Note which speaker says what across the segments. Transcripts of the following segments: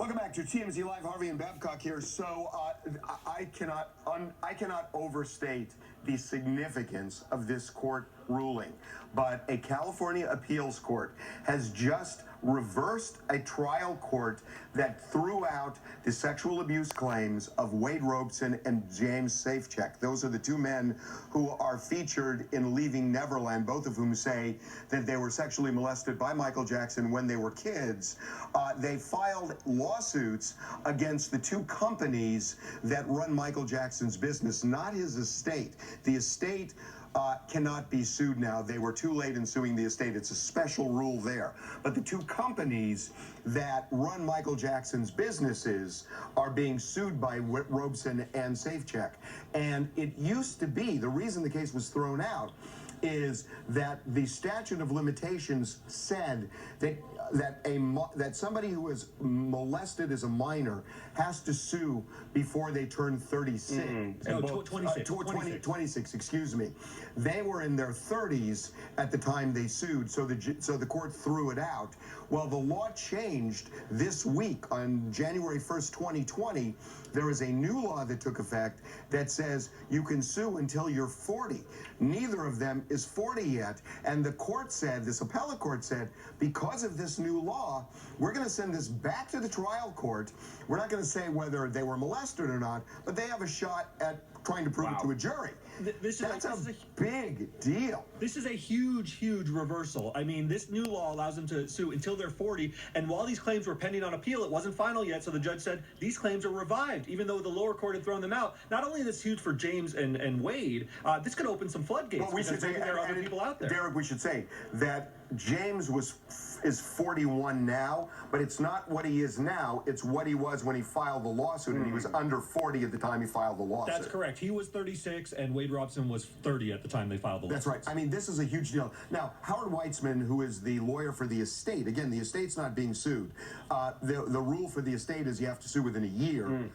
Speaker 1: Welcome back to TMZ Live. Harvey and Babcock here. So I cannot overstate the significance of this court ruling. But a California appeals court has just reversed a trial court that threw out the sexual abuse claims of Wade Robson and James Safechuck. Those are the two men who are featured in Leaving Neverland, both of whom say that they were sexually molested by Michael Jackson when they were kids. They filed lawsuits against the two companies that run Michael Jackson's business, not his estate. The estate cannot be sued now. They were too late in suing the estate. It's a special rule there. But the two companies that run Michael Jackson's businesses are being sued by Robson and Safechuck. And it used to be, the reason the case was thrown out is that the statute of limitations said that somebody who was molested as a minor has to sue before they turn 36.
Speaker 2: No, 26.
Speaker 1: 26, excuse me. They were in their 30s at the time they sued, so the court threw it out. Well, the law changed this week on January 1st, 2020. There is a new law that took effect that says you can sue until you're 40. Neither of them is 40 yet, and the court said, this appellate court said, because of this new law, we're going to send this back to the trial court. We're not going to say whether they were molested or not, but they have a shot at trying to prove it to a jury. That's a big deal.
Speaker 2: This is a huge reversal. I mean, this new law allows them to sue until they're 40, and while these claims were pending on appeal, it wasn't final yet, so the judge said these claims are revived, even though the lower court had thrown them out. Not only is this huge for James and Wade, this could open some floodgates.
Speaker 1: Well, we should say,
Speaker 2: there are other people out there.
Speaker 1: Derek, we should say that James is 41 now, but it's not what he is now, it's what he was when he filed the lawsuit, and he was under 40 at the time he filed the lawsuit.
Speaker 2: That's correct. He was 36, and Wade Robson was 30 at the time they filed the lawsuit.
Speaker 1: That's right. I mean, this is a huge deal. Now, Howard Weitzman, who is the lawyer for the estate, again, the estate's not being sued. The rule for the estate is you have to sue within a year,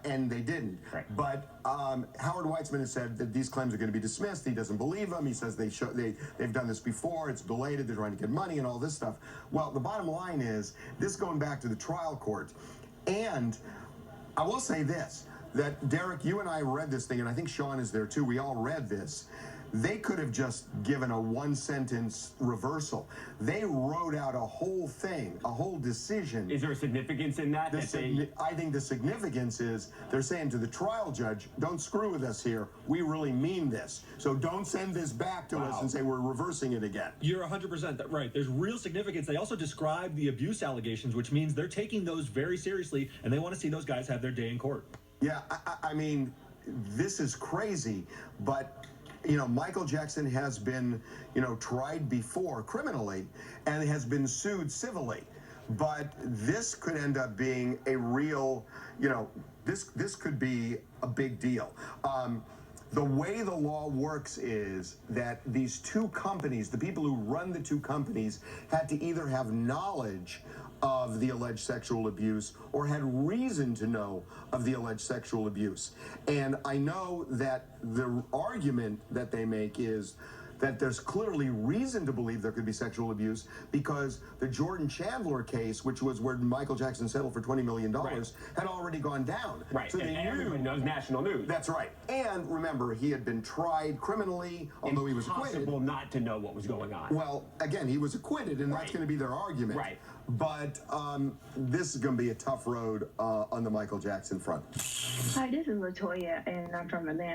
Speaker 1: and they didn't.
Speaker 2: Right.
Speaker 1: But Howard Weitzman has said that these claims are going to be dismissed. He doesn't believe them. He says they've done this before. It's belated. They're trying to get money and all this stuff. Well, the bottom line is this going back to the trial court. And I will say this, that Derek, you and I read this thing, and I think Sean is there too. We all read this. They could have just given a one-sentence reversal. They wrote out a whole thing, a whole decision.
Speaker 3: Is there a significance in that?
Speaker 1: I think the significance is they're saying to the trial judge, don't screw with us here. We really mean this. So don't send this back to us and say we're reversing it again.
Speaker 2: You're 100% right. There's real significance. They also describe the abuse allegations, which means they're taking those very seriously, and they want to see those guys have their day in court.
Speaker 1: Yeah, I mean, this is crazy, but you know, Michael Jackson has been, tried before criminally and has been sued civilly. But this could end up being a real, this could be a big deal. The way the law works is that these two companies, the people who run the two companies, had to either have knowledge of the alleged sexual abuse or had reason to know of the alleged sexual abuse. And I know that the argument that they make is that there's clearly reason to believe there could be sexual abuse because the Jordan Chandler case, which was where Michael Jackson settled for $20 million, had already gone down.
Speaker 3: Right,
Speaker 1: so
Speaker 3: and everyone knows national news.
Speaker 1: That's right. And remember, he had been tried criminally, although he was acquitted.
Speaker 3: Impossible not to know what was going on.
Speaker 1: Well, again, he was acquitted, and that's going to be their argument.
Speaker 3: Right.
Speaker 1: But this is going to be a tough road on the Michael Jackson front.
Speaker 4: Hi, this is LaToya, and I'm from Atlanta.